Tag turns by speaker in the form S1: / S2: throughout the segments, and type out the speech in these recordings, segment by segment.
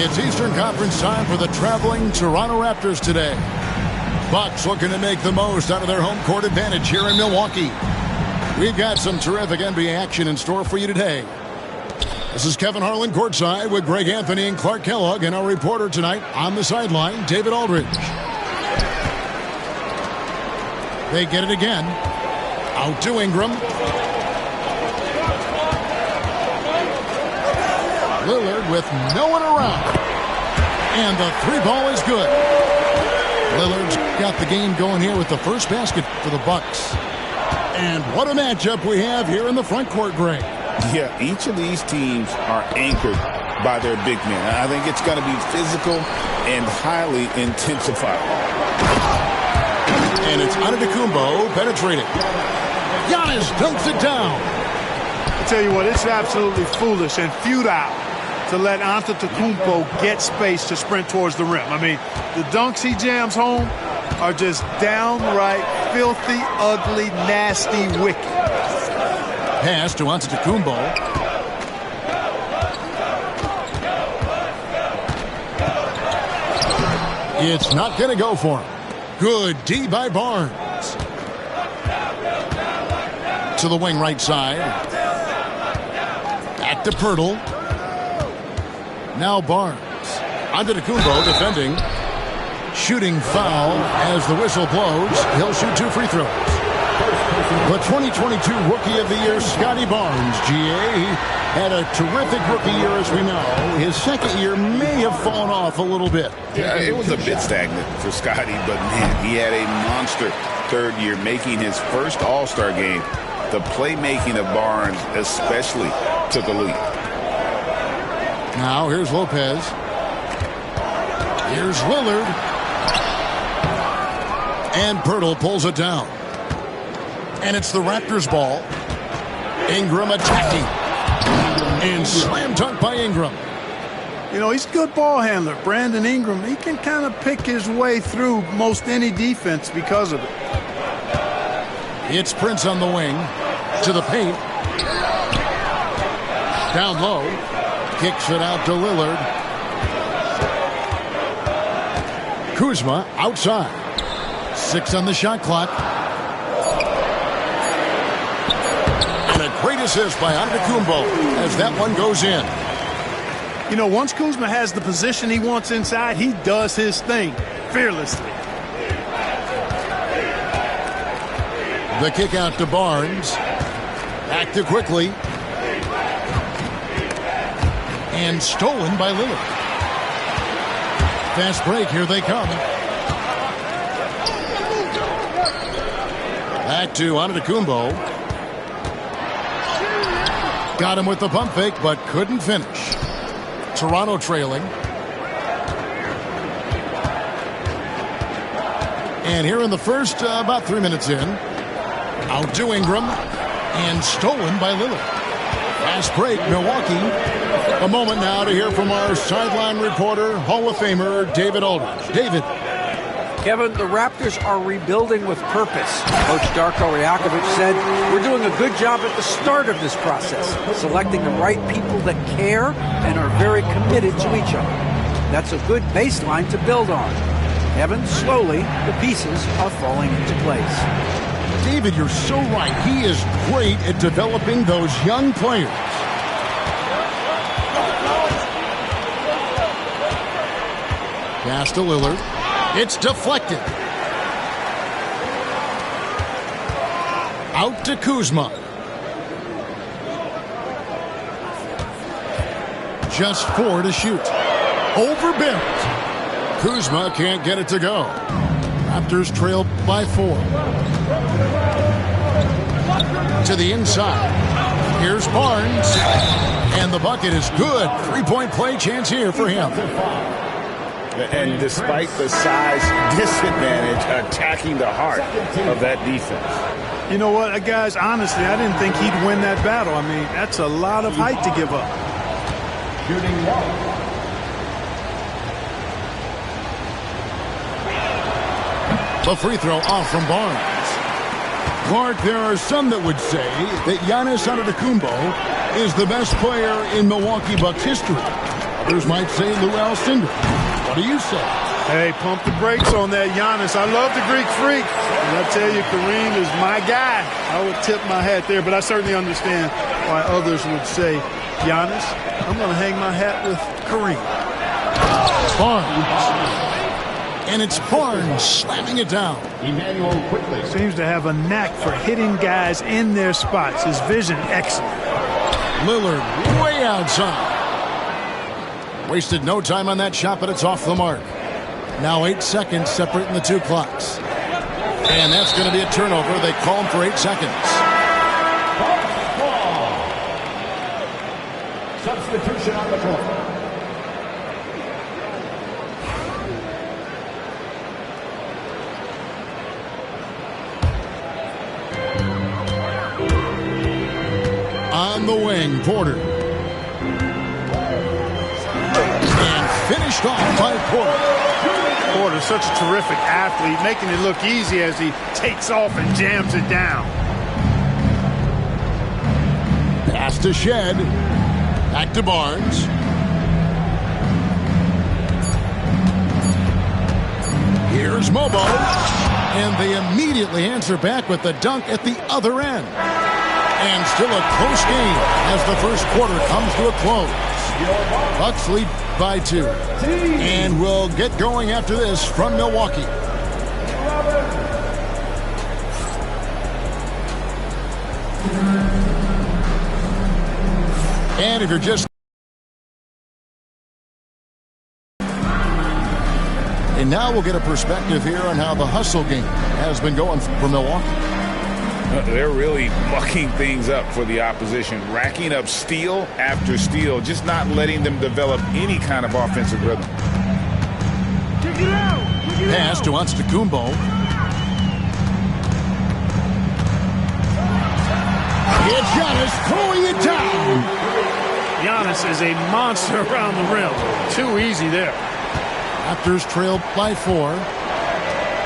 S1: It's Eastern Conference time for the traveling Toronto Raptors today. Bucks looking to make the most out of their home court advantage here in Milwaukee. We've got some terrific NBA action in store for you today. This is Kevin Harlan courtside with Greg Anthony and Clark Kellogg, and our reporter tonight on the sideline, David Aldridge. They get it again. Out to Ingram. Lillard with no one around. And the three ball is good. Lillard's got the game going here with the first basket for the Bucks. And what a matchup we have here in the front court, Greg.
S2: Yeah, each of these teams are anchored by their big men. I think it's going to be physical and highly intensified.
S1: And it's Antetokounmpo penetrating. Giannis dunks it down.
S3: I tell you what, it's absolutely foolish and futile to let Antetokounmpo get space to sprint towards the rim. I mean, the dunks he jams home are just downright filthy, ugly, nasty, wicked.
S1: Pass to Antetokounmpo. It's not going to go for him. Good D by Barnes. To the wing right side. Back to Poeltl. Now Barnes. Antetokounmpo defending. Shooting foul as the whistle blows. He'll shoot 2 free throws. The 2022 Rookie of the Year, Scotty Barnes, GA, had a terrific rookie year, as we know. His second year may have fallen off a little bit.
S2: Yeah, it was a bit stagnant for Scotty, but man, he had a monster third year, making his first All-Star game. The playmaking of Barnes especially took a leap.
S1: Now here's Lopez. Here's Lillard. And Poeltl pulls it down. And it's the Raptors' ball. Ingram attacking. And slam dunk by Ingram.
S3: You know, he's a good ball handler. Brandon Ingram, he can kind of pick his way through most any defense because of it.
S1: It's Prince on the wing. To the paint. Down low. Kicks it out to Lillard. Kuzma outside. 6 on the shot clock. And a great assist by Antetokounmpo as that one goes in.
S3: You know, once Kuzma has the position he wants inside, he does his thing fearlessly.
S1: The kick out to Barnes. Back to quickly. And stolen by Lillard. Fast break, here they come. Back to Antetokounmpo. Got him with the pump fake, but couldn't finish. Toronto trailing. And here in the first, about 3 minutes in. Out to Ingram. And stolen by Lillard. Fast break, Milwaukee. A moment now to hear from our sideline reporter, Hall of Famer David Aldridge. David.
S4: Kevin, the Raptors are rebuilding with purpose. Coach Darko Rajakovic said, "We're doing a good job at the start of this process, selecting the right people that care and are very committed to each other. That's a good baseline to build on. Kevin, slowly, the pieces are falling into place."
S1: David, you're so right. He is great at developing those young players. Pass to Lillard. It's deflected. Out to Kuzma. Just 4 to shoot. Overbent. Kuzma can't get it to go. Raptors trail by 4. To the inside. Here's Barnes. And the bucket is good. 3-point play chance here for him.
S2: And despite the size disadvantage, attacking the heart of that defense.
S3: You know what, guys, honestly, I didn't think he'd win that battle. I mean, that's a lot of height to give up.
S1: The free throw off from Barnes. Clark, there are some that would say that Giannis Antetokounmpo is the best player in Milwaukee Bucks history. Others might say Lou Alcindor. What do you say?
S3: Hey, pump the brakes on that Giannis. I love the Greek Freak. And I tell you, Kareem is my guy. I would tip my hat there, but I certainly understand why others would say, Giannis, I'm going to hang my hat with Kareem.
S1: Barnes. And it's Barnes slamming it down.
S3: Emmanuel quickly seems to have a knack for hitting guys in their spots. His vision excellent.
S1: Lillard way outside. Wasted no time on that shot, but it's off the mark. Now 8 seconds separating the two clocks. And that's going to be a turnover. They call him for 8 seconds. Substitution on the court. On the wing, Porter. And finished off by Porter.
S3: Porter's such a terrific athlete, making it look easy as he takes off and jams it down.
S1: Pass to Shed. Back to Barnes. Here's Mobo. And they immediately answer back with the dunk at the other end. And still a close game as the first quarter comes to a close. Bucks lead by 2. And we'll get going after this from Milwaukee. And if you're just... And now we'll get a perspective here on how the hustle game has been going for Milwaukee.
S2: They're really mucking things up for the opposition, racking up steal after steal, just not letting them develop any kind of offensive rhythm.
S1: Pass to Antetokounmpo. It's Giannis throwing it down.
S3: Giannis is a monster around the rim. Too easy there.
S1: Raptors trailed by 4.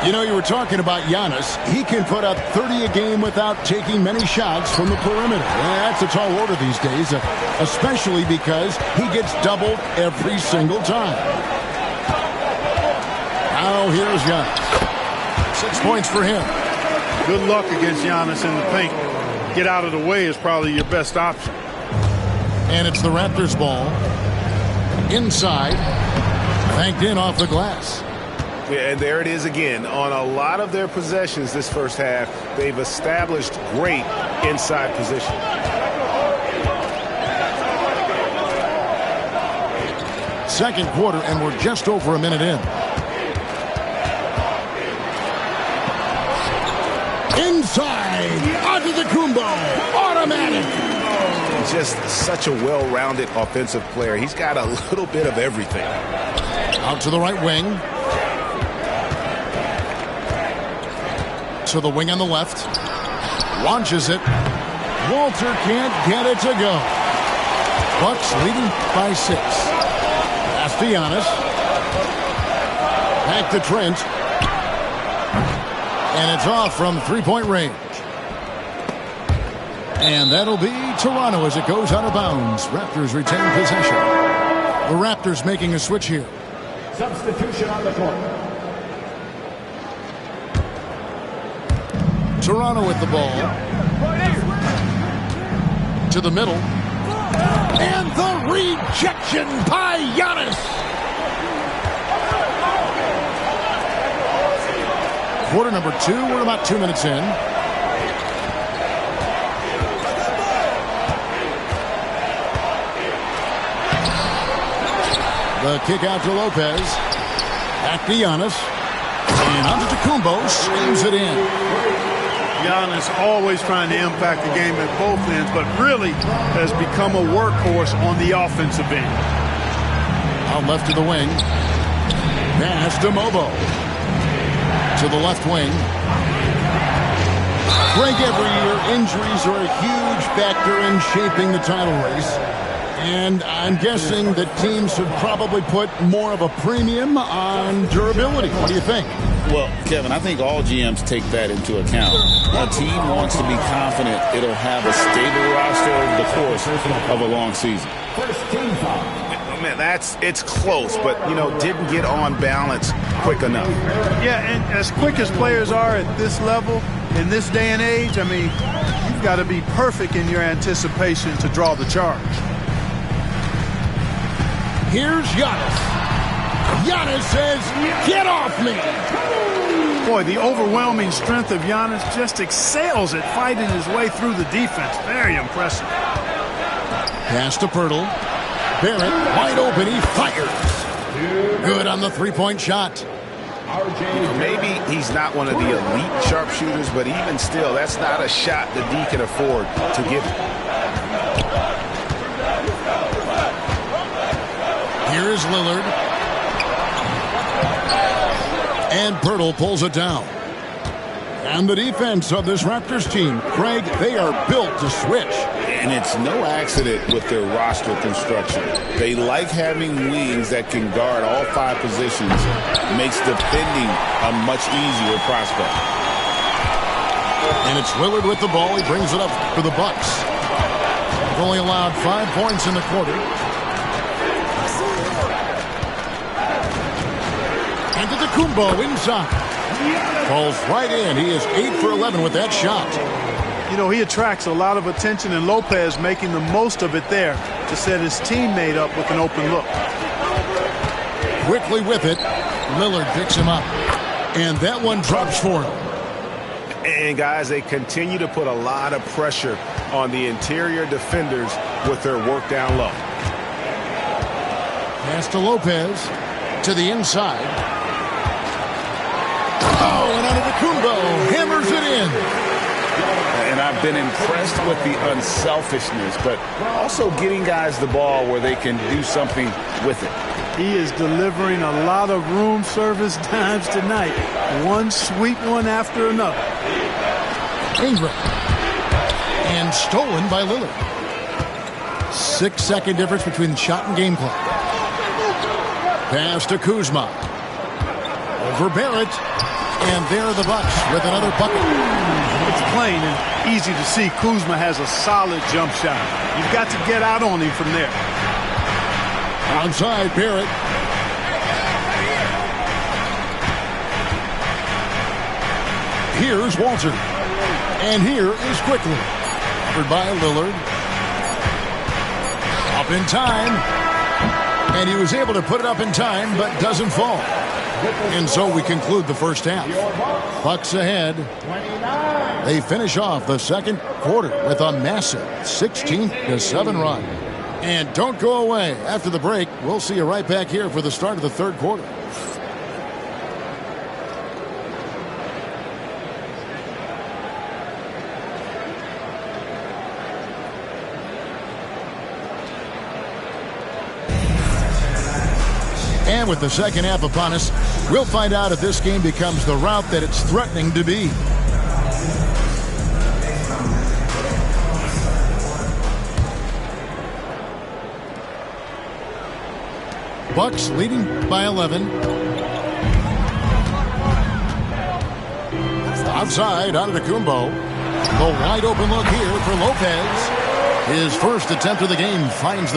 S1: You know, you were talking about Giannis. He can put up 30 a game without taking many shots from the perimeter. That's a tall order these days, especially because he gets doubled every single time. Now here's Giannis. 6 points for him.
S3: Good luck against Giannis in the paint. Get out of the way is probably your best option.
S1: And it's the Raptors ball. Inside. Banked in off the glass.
S2: Yeah, and there it is again. On a lot of their possessions this first half, they've established great inside position.
S1: Second quarter, and we're just over a minute in. Inside, Antetokounmpo, automatic.
S2: Just such a well-rounded offensive player. He's got a little bit of everything.
S1: Out to the right wing. To the wing on the left. Launches it. Walter can't get it to go. Bucks leading by 6. Pass to Giannis. Back to Trent. And it's off from three-point range. And that'll be Toronto as it goes out of bounds. Raptors retain possession. The Raptors making a switch here. Substitution on the court. Toronto with the ball. To the middle. And the rejection by Giannis. Quarter number 2. We're about 2 minutes in. The kick out to Lopez. Back to Giannis. And Antetokounmpo slams it in.
S3: Giannis always trying to impact the game at both ends, but really has become a workhorse on the offensive end.
S1: Out left to the wing. Pass to Mobo. To the left wing. Like every year, injuries are a huge factor in shaping the title race. And I'm guessing that teams should probably put more of a premium on durability. What do you think?
S2: Well, Kevin, I think all GMs take that into account. A team wants to be confident it'll have a stable roster over the course of a long season. man, it's close, but, didn't get on balance quick enough.
S3: Yeah, and as quick as players are at this level, in this day and age, I mean, you've got to be perfect in your anticipation to draw the charge.
S1: Here's Giannis. Giannis says, "Get off me."
S3: Boy, the overwhelming strength of Giannis just excels at fighting his way through the defense. Very impressive.
S1: Pass to Pirtle. Barrett, wide open, he fires. Good on the three-point shot.
S2: Maybe he's not one of the elite sharpshooters, but even still, that's not a shot that D can afford to give him.
S1: Here is Lillard. And Pirtle pulls it down. And the defense of this Raptors team, Craig, they are built to switch.
S2: And it's no accident with their roster construction. They like having wings that can guard all 5 positions. Makes defending a much easier prospect.
S1: And it's Lillard with the ball. He brings it up for the Bucks. They've only allowed 5 points in the quarter. And to the Kumbo inside. Falls right in. He is 8 for 11 with that shot.
S3: You know, he attracts a lot of attention, and Lopez making the most of it there to set his teammate up with an open look.
S1: Quickly with it, Lillard picks him up. And that one drops for him.
S2: And, guys, they continue to put a lot of pressure on the interior defenders with their work down low.
S1: Pass to Lopez. To the inside. Oh, and Antetokounmpo hammers it in.
S2: And I've been impressed with the unselfishness, but also getting guys the ball where they can do something with it.
S3: He is delivering a lot of room service dimes tonight. One sweet one after another.
S1: Ingram. And stolen by Lillard. 6-second difference between the shot and game clock. Pass to Kuzma. Over Barrett. And there are the Bucks with another bucket.
S3: It's plain and easy to see Kuzma has a solid jump shot. You've got to get out on him from there.
S1: Outside Barrett. Here's Walter. And here is Quickly. Covered by Lillard. Up in time. And he was able to put it up in time, but doesn't fall. And so we conclude the first half. Bucks ahead. They finish off the second quarter with a massive 16-7 run. And don't go away. After the break, we'll see you right back here for the start of the third quarter. And with the second half upon us, we'll find out if this game becomes the route that it's threatening to be. Bucks leading by 11. Outside, Antetokounmpo. The wide open look here for Lopez. His first attempt of the game finds the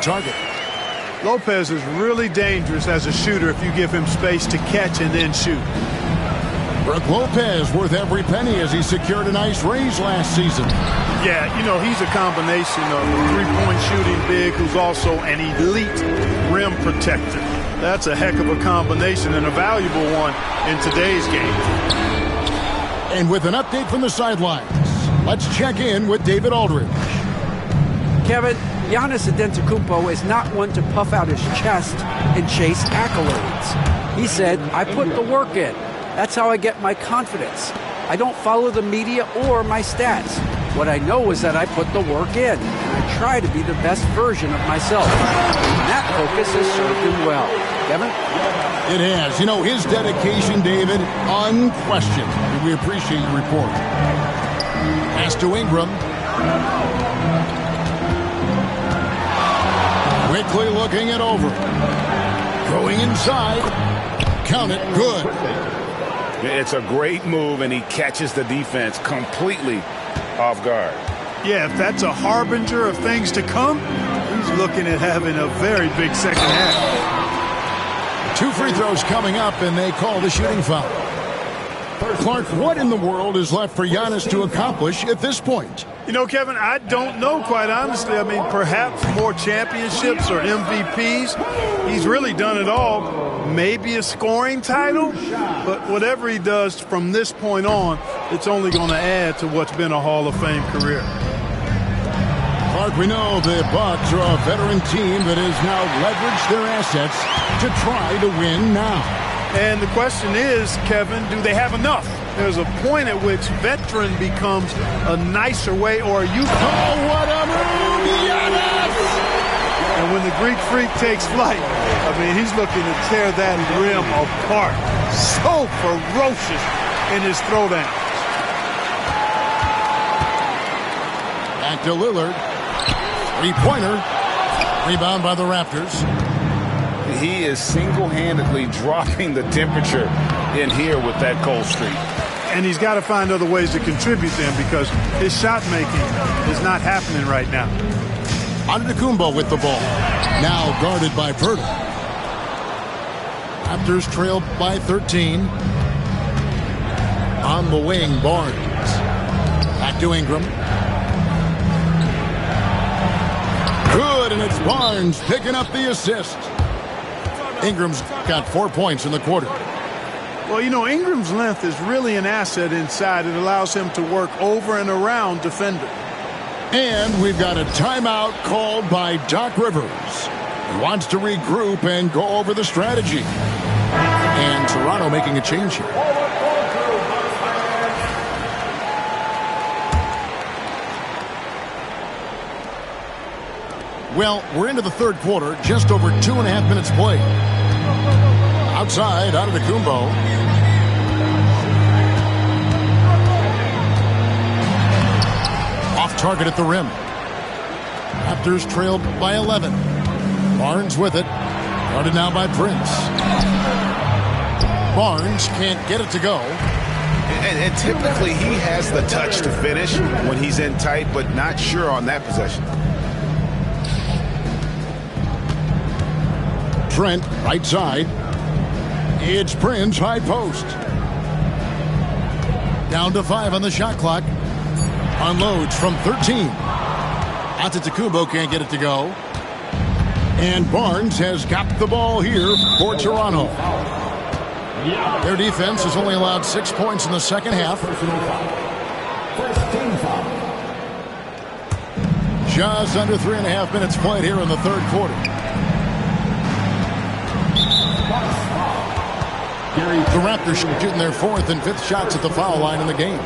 S1: target.
S3: Lopez is really dangerous as a shooter if you give him space to catch and then shoot.
S1: Brook Lopez worth every penny as he secured a nice raise last season.
S3: Yeah, you know, he's a combination of a three-point shooting big who's also an elite rim protector. That's a heck of a combination and a valuable one in today's game.
S1: And with an update from the sidelines, let's check in with David Aldridge.
S4: Kevin, Giannis Antetokounmpo is not one to puff out his chest and chase accolades. He said, I put the work in. That's how I get my confidence. I don't follow the media or my stats. What I know is that I put the work in, and I try to be the best version of myself. And that focus has served him well. Kevin?
S1: It has. You know, his dedication, David, unquestioned. We appreciate your report. Pass to Ingram. Quickly looking it over. Going inside. Count it. Good.
S2: It's a great move, and he catches the defense completely off guard.
S3: Yeah, if that's a harbinger of things to come, he's looking at having a very big second half.
S1: 2 free throws coming up, and they call the shooting foul. Clark, what in the world is left for Giannis to accomplish at this point?
S3: You know, Kevin, I don't know, quite honestly. I mean, perhaps more championships or MVPs. He's really done it all. Maybe a scoring title, but whatever he does from this point on, it's only going to add to what's been a Hall of Fame career.
S1: Clark, we know the Bucks are a veteran team that has now leveraged their assets to try to win now.
S3: And the question is, Kevin, do they have enough? There's a point at which veteran becomes a nicer way, or you...
S1: Oh, what a move! Giannis!
S3: And when the Greek Freak takes flight, I mean, he's looking to tear that rim apart. So ferocious in his throwdown.
S1: Back to Lillard. Three-pointer. Rebound by the Raptors.
S2: He is single-handedly dropping the temperature in here with that cold streak.
S3: And he's got to find other ways to contribute then, because his shot making is not happening right now.
S1: Antetokounmpo with the ball. Now guarded by Poeltl. Raptors trail by 13. On the wing, Barnes. Back to Ingram. Good, and it's Barnes picking up the assist. Ingram's got 4 points in the quarter.
S3: Well, you know, Ingram's length is really an asset inside. It allows him to work over and around defenders.
S1: And we've got a timeout called by Doc Rivers. He wants to regroup and go over the strategy. And Toronto making a change here. Well, we're into the third quarter, just over 2.5 minutes played. Outside, Antetokounmpo. Off target at the rim. Raptors trailed by 11. Barnes with it. Guarded now by Prince. Barnes can't get it to go.
S2: And typically he has the touch to finish when he's in tight, but not sure on that possession.
S1: Trent, right side. It's Prince, high post. Down to 5 on the shot clock. Unloads from 13. Antetokounmpo can't get it to go. And Barnes has got the ball here for Toronto. Their defense has only allowed 6 points in the second half. Just under 3.5 minutes played here in the third quarter. The Raptors shooting their 4th and 5th shots at the foul line in the game.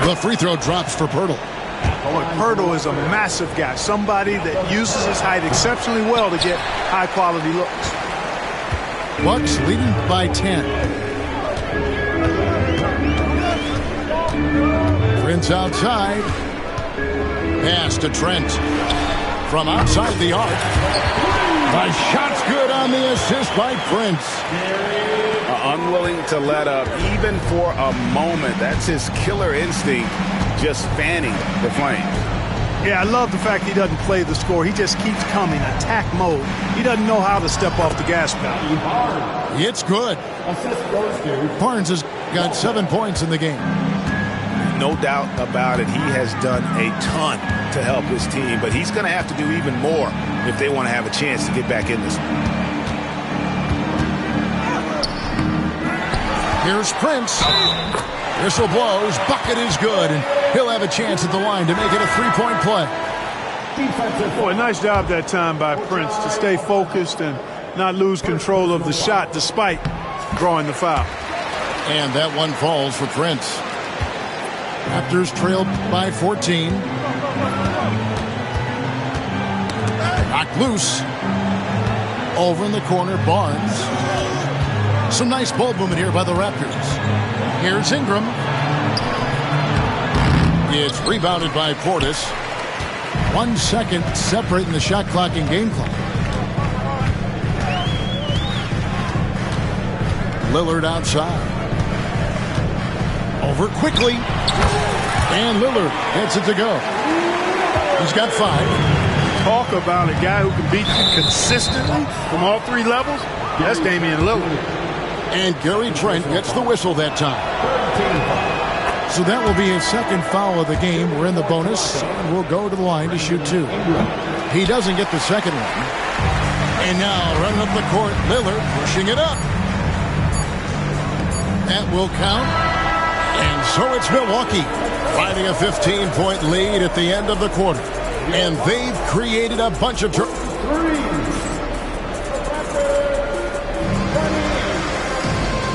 S1: The free throw drops for Poeltl.
S3: Boy, Poeltl is a massive guy, somebody that uses his height exceptionally well to get high-quality looks.
S1: Bucks leading by 10. Prince outside. Pass to Trent. From outside the arc. The shot's good on the assist by Prince.
S2: Unwilling to let up even for a moment. That's his killer instinct, just fanning the flame.
S3: Yeah, I love the fact he doesn't play the score. He just keeps coming, attack mode. He doesn't know how to step off the gas pedal.
S1: It's good. Barnes has got 7 points in the game.
S2: No doubt about it. He has done a ton to help his team, but he's going to have to do even more if they want to have a chance to get back in this one.
S1: Here's Prince. Whistle blows. Bucket is good, and he'll have a chance at the line to make it a three-point play.
S3: Boy, nice job that time by Prince to stay focused and not lose control of the shot despite drawing the foul.
S1: And that one falls for Prince. Raptors trailed by 14. Knocked loose. Over in the corner, Barnes. Some nice ball movement here by the Raptors. Here's Ingram. It's rebounded by Portis. 1 second separating the shot clock and game clock. Lillard outside. Over quickly. And Lillard gets it to go. He's got 5.
S3: Talk about a guy who can beat you consistently from all 3 levels. That's Damian Lillard.
S1: And Gary Trent gets the whistle that time. So that will be his second foul of the game. We're in the bonus, and we'll go to the line to shoot 2. He doesn't get the second one. And now running up the court, Lillard pushing it up. That will count. And so it's Milwaukee finding a 15-point lead at the end of the quarter. And they've created a bunch of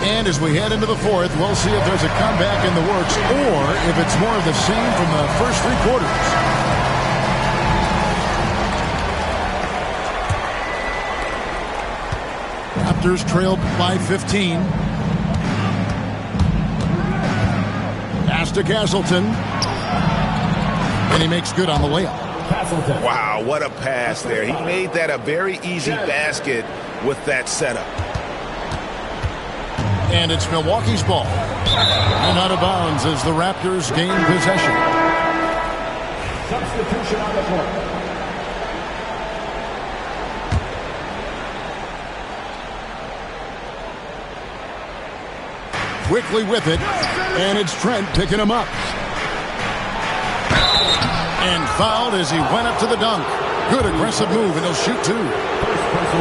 S1: And as we head into the fourth, we'll see if there's a comeback in the works or if it's more of the same from the first 3 quarters. Raptors trailed by 15. Pass to Castleton. And he makes good on the layup.
S2: Wow, what a pass there. He made that a very easy basket with that setup.
S1: And it's Milwaukee's ball. And out of bounds as the Raptors gain possession.
S5: Substitution on the court.
S1: Quickly with it. And it's Trent picking him up. And fouled as he went up to the dunk. Good aggressive move, and he'll shoot 2.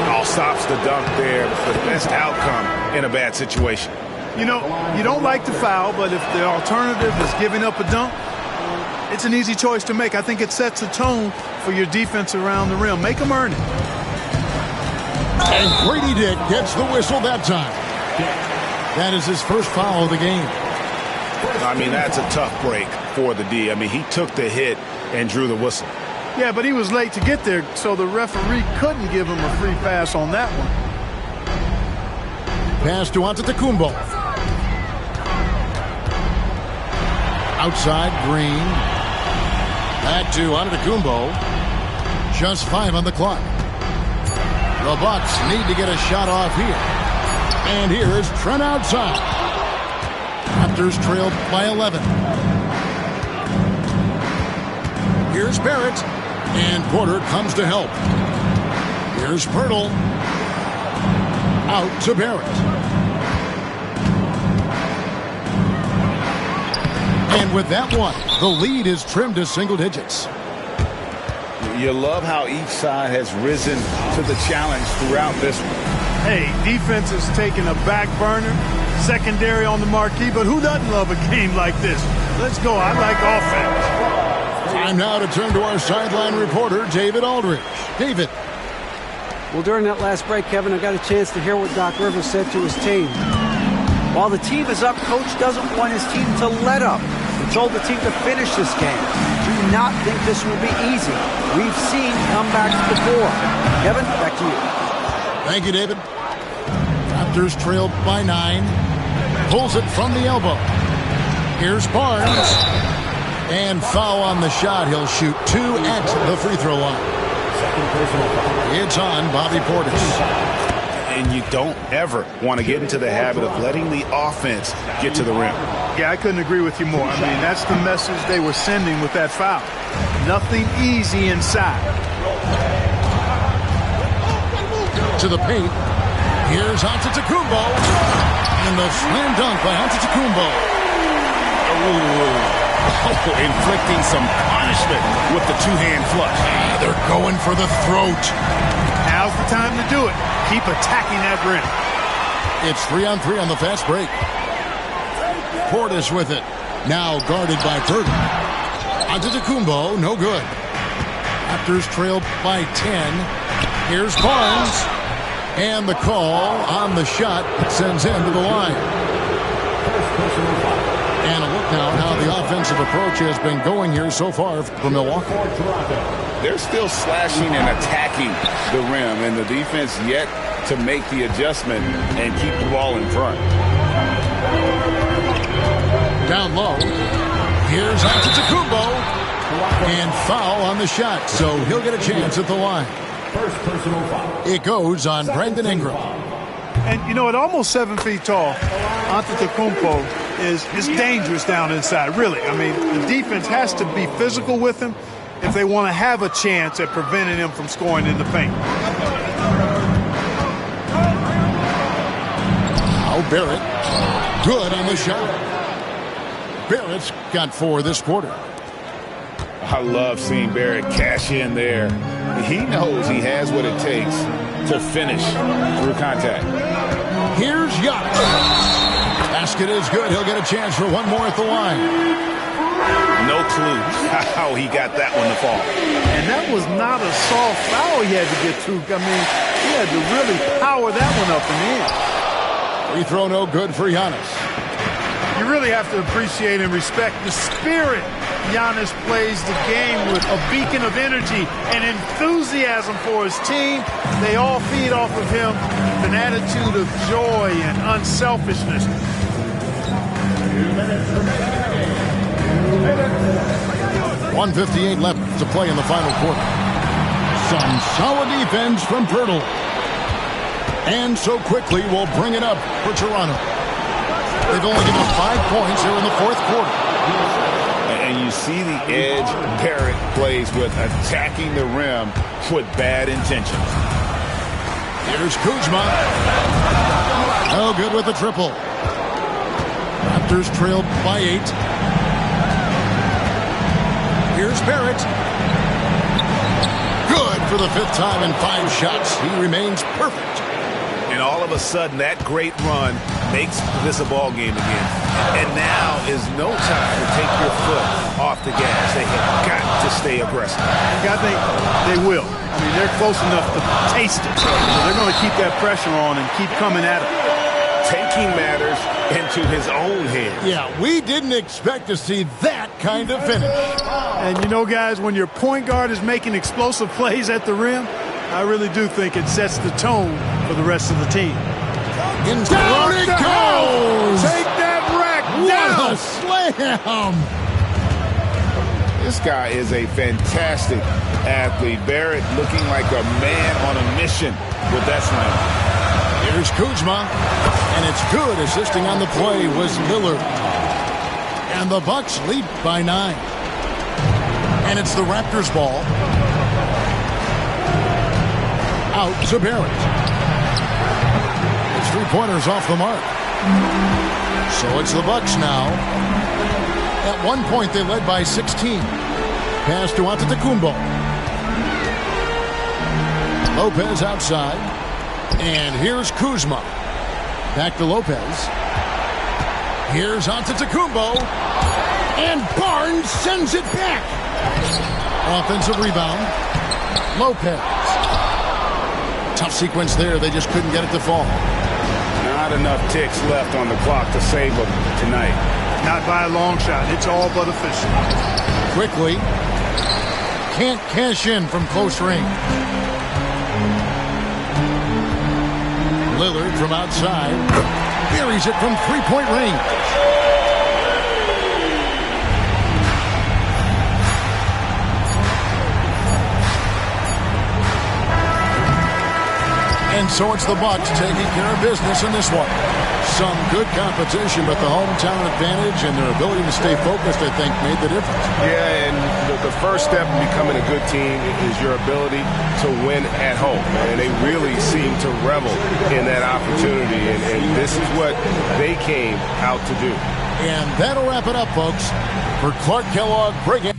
S2: All stops the dunk there. The best outcome in a bad situation.
S3: You know, you don't like the foul, but if the alternative is giving up a dunk, it's an easy choice to make. I think it sets a tone for your defense around the rim. Make them earn it.
S1: And Grady Dick gets the whistle that time. That is his first foul of the game.
S2: I mean, that's a tough break for the D. I mean, he took the hit and drew the whistle.
S3: Yeah, but he was late to get there, so the referee couldn't give him a free pass on that one.
S1: Pass to Antetokounmpo. Outside, Green. Back to Antetokounmpo. Just 5 on the clock. The Bucks need to get a shot off here. And here is Trent outside. Raptors trailed by 11. Here's Barrett. And Porter comes to help. Here's Pirtle. Out to Barrett. And with that one, the lead is trimmed to single digits.
S2: You love how each side has risen to the challenge throughout this one.
S3: Hey, defense is taking a back burner, secondary on the marquee, but who doesn't love a game like this? Let's go. I like offense.
S1: Time now to turn to our sideline reporter, David Aldridge. David.
S4: Well, during that last break, Kevin, I got a chance to hear what Doc Rivers said to his team. While the team is up, Coach doesn't want his team to let up. He told the team to finish this game. Do not think this will be easy. We've seen comebacks before. Kevin, back to you.
S1: Thank you, David. Raptors trailed by 9. Pulls it from the elbow. Here's Barnes. And foul on the shot. He'll shoot 2 at the free throw line. It's on Bobby Portis.
S2: And you don't ever want to get into the habit of letting the offense get to the rim.
S3: Yeah, I couldn't agree with you more. I mean, that's the message they were sending with that foul. Nothing easy inside.
S1: To the paint. Here's Antetokounmpo. And the slam dunk by Antetokounmpo.
S2: Inflicting some punishment with the two-hand flush.
S1: They're going for the throat.
S3: Now's the time to do it. Keep attacking that rim.
S1: It's 3-on-3 on the fast break. Portis with it. Now guarded by Burton. Antetokounmpo, no good. Raptors trail by 10. Here's Barnes. And the call on the shot sends him to the line. And a look now how the offensive approach has been going here so far for Milwaukee.
S2: They're still slashing and attacking the rim, and the defense yet to make the adjustment and keep the ball in front.
S1: Down low. Here's Antetokounmpo. And foul on the shot, so he'll get a chance at the line. It goes on Brandon Ingram.
S3: And, you know, at almost 7 feet tall, Antetokounmpo is dangerous down inside, really. I mean, the defense has to be physical with him if they want to have a chance at preventing him from scoring in the paint.
S1: Now Barrett, good on the shot. Barrett's got 4 this quarter.
S2: I love seeing Barrett cash in there. He knows he has what it takes to finish through contact.
S1: Here's Giannis. Basket is good. He'll get a chance for one more at the line.
S2: No clue how he got that one to fall.
S3: And that was not a soft foul he had to get through. I mean, he had to really power that one up in the end.
S1: Free throw no good for Giannis.
S3: You really have to appreciate and respect the spirit Giannis plays the game with, a beacon of energy and enthusiasm for his team. They all feed off of him, an attitude of joy and unselfishness.
S1: 1:58 left to play in the final quarter. Some solid defense from Pirtle. And so quickly we'll bring it up for Toronto. They've only given up 5 points here in the fourth quarter.
S2: And you see the edge Barrett plays with, attacking the rim with bad intentions.
S1: Here's Kuzma. No good with the triple. Raptors trailed by 8. Here's Barrett. Good for the 5th time in 5 shots. He remains perfect.
S2: And all of a sudden, that great run makes this a ball game again. And now is no time to take your foot off the gas. They have got to stay aggressive.
S3: I think they will. I mean, they're close enough to taste it. So they're going to keep that pressure on and keep coming at it.
S2: Taking matters into his own hands.
S1: Yeah, we didn't expect to see that kind of finish.
S3: And you know, guys, when your point guard is making explosive plays at the rim, I really do think it sets the tone for the rest of the team.
S1: And down it goes!
S3: Take that rack down!
S1: What a slam!
S2: This guy is a fantastic athlete. Barrett looking like a man on a mission with that slam.
S1: Here's Kuzma, and it's good. Assisting on the play was Lillard. And the Bucks lead by 9. And it's the Raptors' ball. Out to Barrett. It's 3-pointers off the mark. So it's the Bucks now. At one point, they led by 16. Pass to Antetokounmpo. Lopez outside. And here's Kuzma. Back to Lopez. Here's Antetokounmpo. And Barnes sends it back. Offensive rebound. Lopez. Tough sequence there. They just couldn't get it to fall.
S2: Not enough ticks left on the clock to save them tonight.
S3: Not by a long shot. It's all but official.
S1: Quickly. Can't cash in from close range. Lillard from outside. Buries it from 3-point range. And so it's the Bucks taking care of business in this one. Some good competition, but the hometown advantage and their ability to stay focused, I think, made the difference.
S5: Yeah, and the first step in becoming a good team is your ability to win at home. And they really seem to revel in that opportunity, and this is what they came out to do.
S1: And that'll wrap it up, folks. For Clark Kellogg, Greg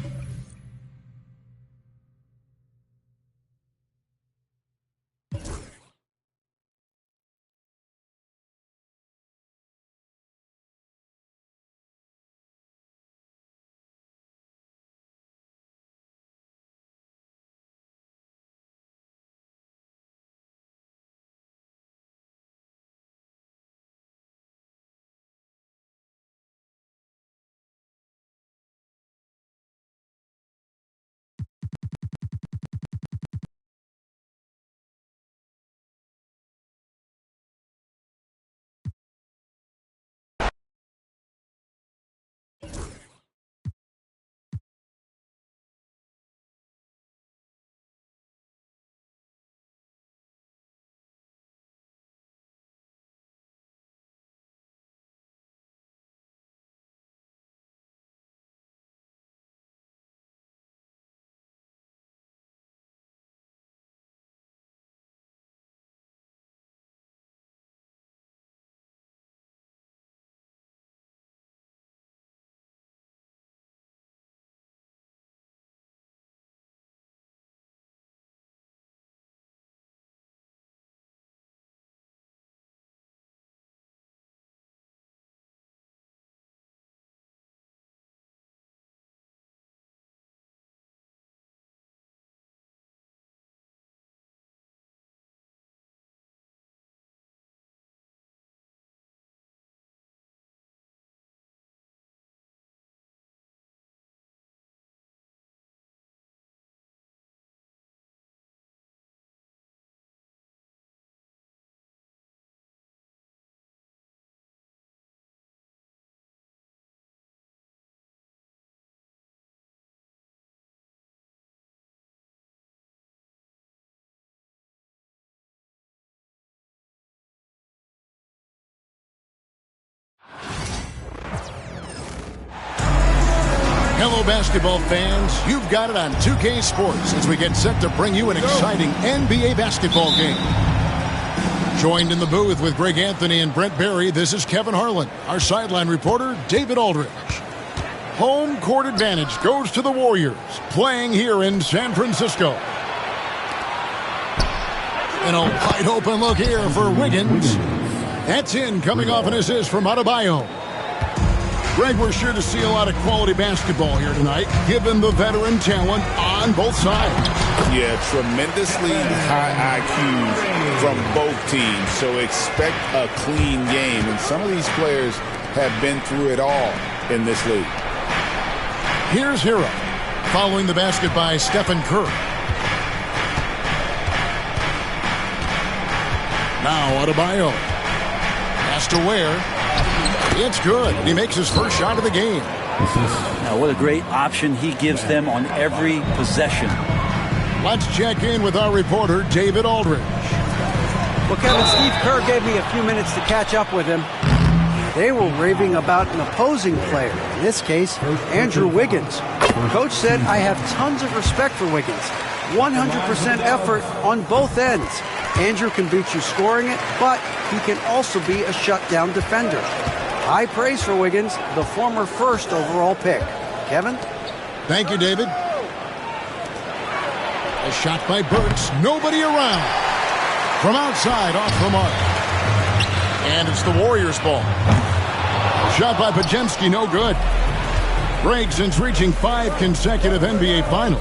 S1: Hello, basketball fans. You've got it on 2K Sports as we get set to bring you an exciting NBA basketball game. Joined in the booth with Greg Anthony and Brent Barry, this is Kevin Harlan. Our sideline reporter, David Aldridge. Home court advantage goes to the Warriors, playing here in San Francisco. And a wide open look here for Wiggins. That's in, coming off an assist from Adebayo. Greg, we're sure to see a lot of quality basketball here tonight, given the veteran talent on both sides.
S2: Yeah, tremendously high IQs from both teams, so expect a clean game. And some of these players have been through it all in this league.
S1: Here's Hero, following the basket by Stephen Curry. Now Adebayo. Has to wear. It's good. He makes his first shot of the game.
S6: Now, what a great option he gives them on every possession.
S1: Let's check in with our reporter, David Aldridge.
S4: Well, Kevin, Steve Kerr gave me a few minutes to catch up with him. They were raving about an opposing player, in this case, Andrew Wiggins. Coach said, I have tons of respect for Wiggins. 100% effort on both ends. Andrew can beat you scoring it, but he can also be a shutdown defender. High praise for Wiggins, the former first overall pick. Kevin?
S1: Thank you, David. A shot by Burks. Nobody around. From outside, off the mark. And it's the Warriors' ball. Shot by Podziemski, no good. Greg, since reaching 5 consecutive NBA Finals,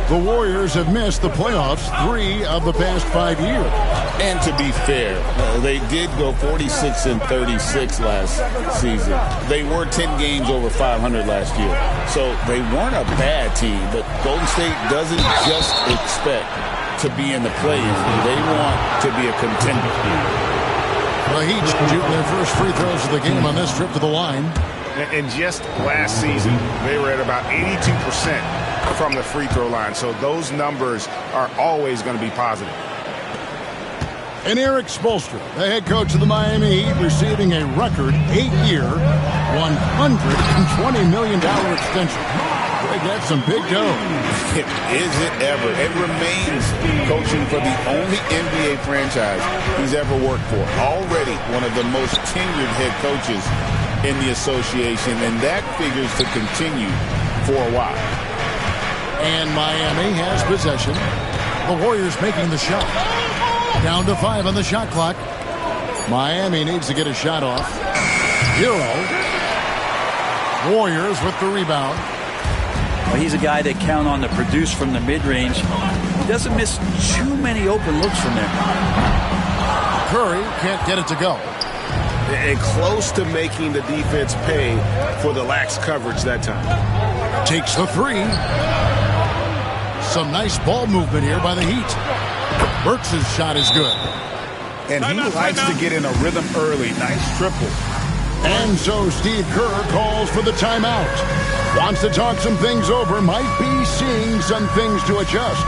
S1: the Warriors have missed the playoffs 3 of the past 5 years.
S2: And to be fair, they did go 46-36 last season. They were 10 games over 500 last year. So they weren't a bad team, but Golden State doesn't just expect to be in the play-in. They want to be a contender.
S1: The Heat shooting their first free throws of the game on this trip to the line.
S5: And just last season, they were at about 82% from the free throw line. So those numbers are always going to be positive.
S1: And Eric Spoelstra, the head coach of the Miami Heat, receiving a record 8-year, $120 million extension. Boy, that's some big dough.
S2: Is it ever? It remains coaching for the only NBA franchise he's ever worked for. Already one of the most tenured head coaches in the association, and that figures to continue for a while.
S1: And Miami has possession. The Warriors making the shot. Down to 5 on the shot clock. Miami needs to get a shot off. Hero. Warriors with the rebound.
S6: Well, he's a guy that count on to produce from the mid-range. He doesn't miss too many open looks from there.
S1: Curry can't get it to go.
S5: And close to making the defense pay for the lax coverage that time.
S1: Takes the 3. Some nice ball movement here by the Heat. Burks' shot is good.
S2: And he likes to get in a rhythm early. Nice triple.
S1: And so Steve Kerr calls for the timeout. Wants to talk some things over. Might be seeing some things to adjust.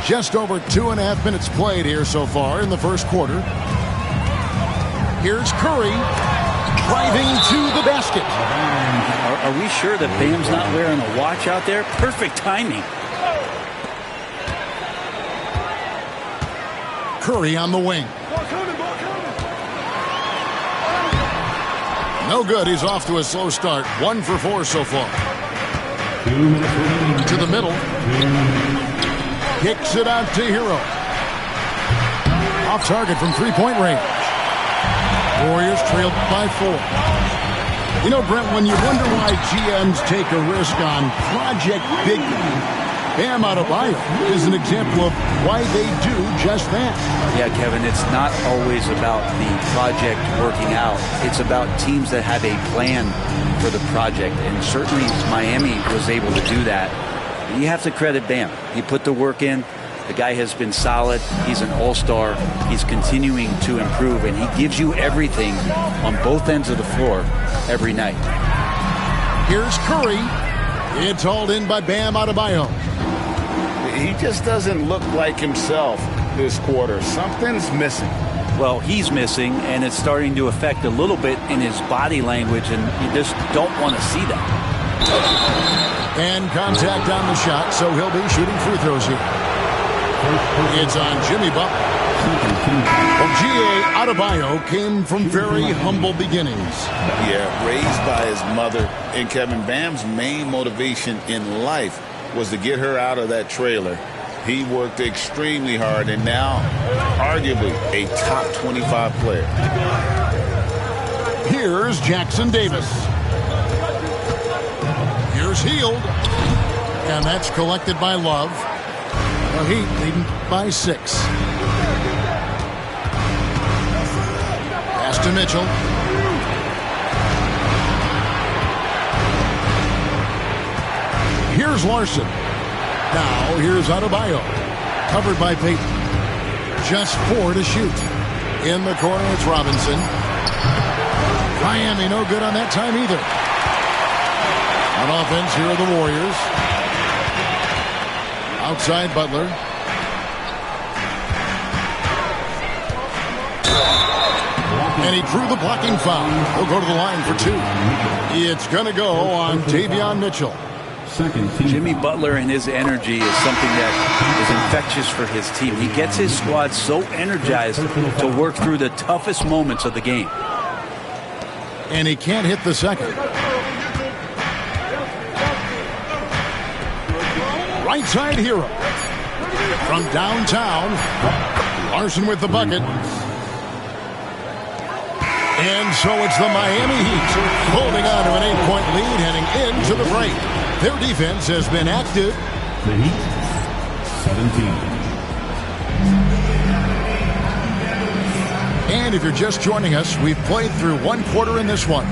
S1: Just over 2.5 minutes played here so far in the first quarter. Here's Curry driving to the basket.
S6: Are we sure that Bam's not wearing a watch out there? Perfect timing.
S1: Curry on the wing. No good. He's off to a slow start. 1 for 4 so far. To the middle. Kicks it out to Hero. Off target from three-point range. Warriors trailed by 4. You know, Brent, when you wonder why GMs take a risk on Project Big, Bam Adebayo is an example of why they do just that.
S6: Yeah, Kevin, it's not always about the project working out. It's about teams that have a plan for the project, and certainly Miami was able to do that. You have to credit Bam. He put the work in. The guy has been solid. He's an all-star. He's continuing to improve, and he gives you everything on both ends of the floor every night.
S1: Here's Curry. It's hauled in by Bam Adebayo.
S2: He just doesn't look like himself this quarter. Something's missing.
S6: Well, he's missing, and it's starting to affect a little bit in his body language, and you just don't want to see that.
S1: And contact on the shot, so he'll be shooting free throws here. It's on Jimmy Butler. Well, G.A. Adebayo came from very humble beginnings.
S2: Yeah, raised by his mother. And Kevin, Bam's main motivation in life was to get her out of that trailer. He worked extremely hard and now arguably a top 25 player.
S1: Here's Jackson Davis. Here's Hield. And that's collected by Love. The Heat leading by 6. Pass to Mitchell. Here's Larson. Now here's Adebayo. Covered by Payton. Just 4 to shoot. In the corner, it's Robinson. Miami no good on that time either. On offense, here are the Warriors. Outside Butler. And he drew the blocking foul. He'll go to the line for 2. It's going to go on Davion Mitchell.
S6: Jimmy Butler and his energy is something that is infectious for his team. He gets his squad so energized to work through the toughest moments of the game.
S1: And he can't hit the second. Right side Hero. From downtown, Larson with the bucket. And so it's the Miami Heat holding on to an 8-point lead heading into the break. Their defense has been active.
S7: The Heat, 17.
S1: And if you're just joining us, we've played through 1 quarter in this one.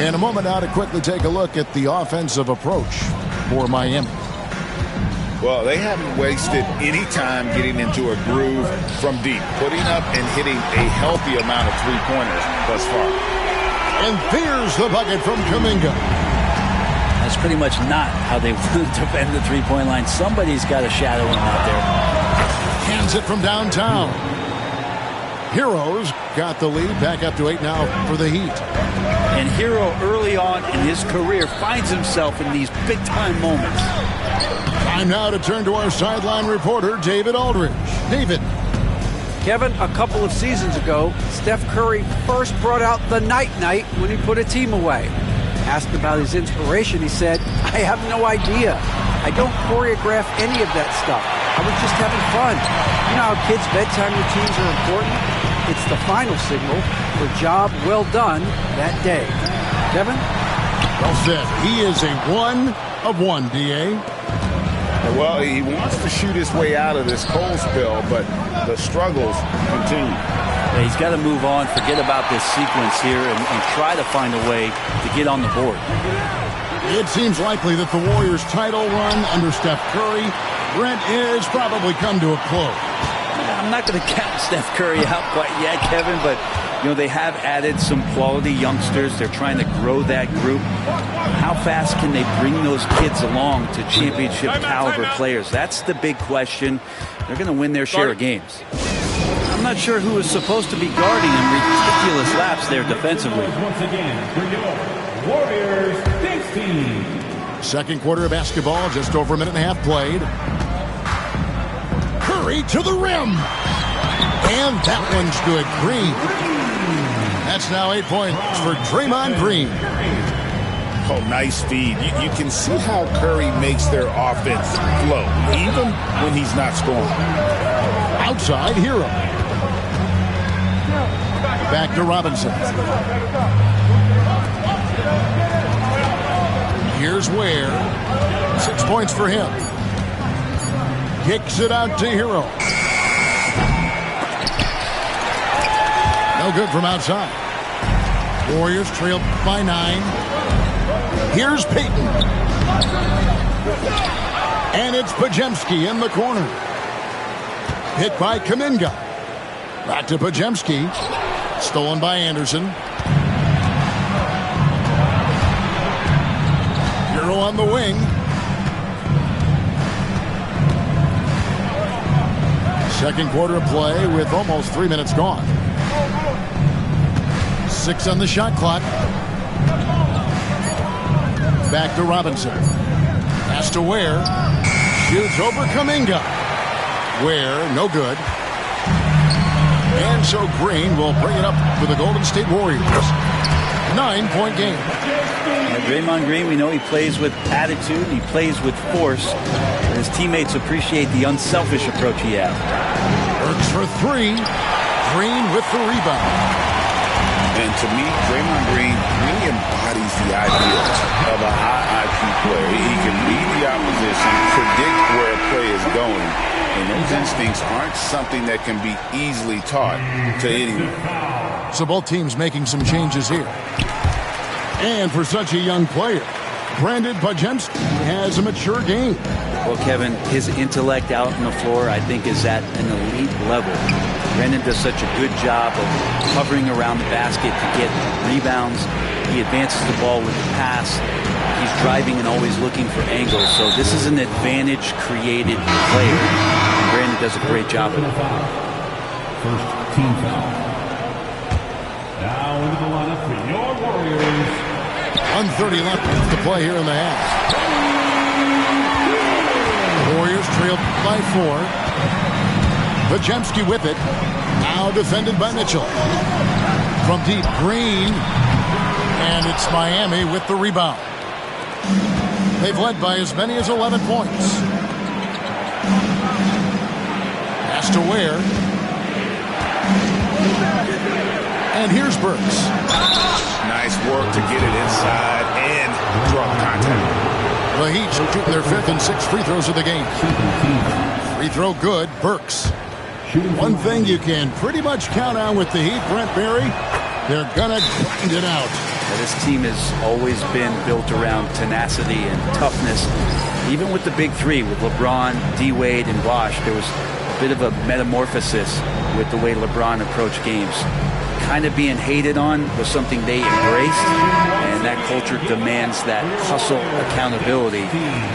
S1: In a moment now to quickly take a look at the offensive approach for Miami.
S2: Well, they haven't wasted any time getting into a groove from deep, putting up and hitting a healthy amount of three-pointers thus far.
S1: And there's the bucket from Kuminga.
S6: That's pretty much not how they defend the three-point line. Somebody's got to shadow him out there.
S1: Hands it from downtown. Heroes got the lead, back up to 8 now for the Heat.
S6: And Hero early on in his career finds himself in these big-time moments.
S1: Time now to turn to our sideline reporter, David Aldridge. David.
S4: Kevin, a couple of seasons ago, Steph Curry first brought out the night-night when he put a team away. Asked about his inspiration, he said, "I have no idea. I don't choreograph any of that stuff. I was just having fun." You know how kids' bedtime routines are important? It's the final signal for a job well done that day. Kevin?
S1: Well said. He is a 1 of 1, D.A.
S2: Well, he wants to shoot his way out of this cold spell, but the struggles continue.
S6: Yeah, he's got to move on, forget about this sequence here, and try to find a way to get on the board.
S1: It seems likely that the Warriors' title run under Steph Curry, Brent, is probably come to a close.
S6: I'm not going to count Steph Curry out quite yet, Kevin, but you know they have added some quality youngsters. They're trying to grow that group. How fast can they bring those kids along to championship caliber players? That's the big question. They're going to win their share of games. I'm not sure who is supposed to be guarding him. Ridiculous laps there defensively.
S7: Once again, for your Warriors, this team.
S1: Second quarter of basketball, just over a minute and a half played. Curry to the rim. And that one's good. Green. That's now 8 points for Draymond Green.
S2: Oh, nice feed. You can see how Curry makes their offense flow, even when he's not scoring.
S1: Outside, Hero. Back to Robinson. Here's Ware. 6 points for him. Kicks it out to Hero. No good from outside. Warriors trailed by 9. Here's Payton. And it's Podziemski in the corner. Hit by Kuminga. Back to Podziemski. Stolen by Anderson. Hero on the wing. Second quarter of play with almost 3 minutes gone. 6 on the shot clock. Back to Robinson. Pass to Ware. Shoots over Kuminga. Ware, no good. And so Green will bring it up for the Golden State Warriors. 9-point game.
S6: Yeah, Draymond Green, we know he plays with attitude, he plays with force. And his teammates appreciate the unselfish approach he has.
S1: Works for 3. Green with the rebound.
S2: And to me, Draymond Green really embodies the idea of a high IQ player. He can read the opposition, predict where a play is going, and those instincts aren't something that can be easily taught to anyone.
S1: So both teams making some changes here. And for such a young player, Brandon Podziemski has a mature game.
S6: Well, Kevin, his intellect out on the floor, I think, is at an elite level. Brandon does such a good job of hovering around the basket to get rebounds. He advances the ball with the pass. He's driving and always looking for angles. So this is an advantage-created player. And Brandon does a great job of it.
S7: First team foul. Now into the lineup for your Warriors.
S1: 1:30 left to play here in the half. The Warriors trailed by 4. Podziemski with it. Now defended by Mitchell. From deep, Green. And it's Miami with the rebound. They've led by as many as 11 points. Pass to Ware. And here's Burks.
S5: Nice work to get it inside and draw contact.
S1: The Heat shooting their 5th and 6th free throws of the game. Free throw good, Burks. One thing you can pretty much count on with the Heat, Brent Barry, They're going to grind it out.
S6: This team has always been built around tenacity and toughness. Even with the big three, with LeBron, D-Wade, and Bosh, there was a bit of a metamorphosis with the way LeBron approached games. Kind of being hated on was something they embraced, and that culture demands that hustle accountability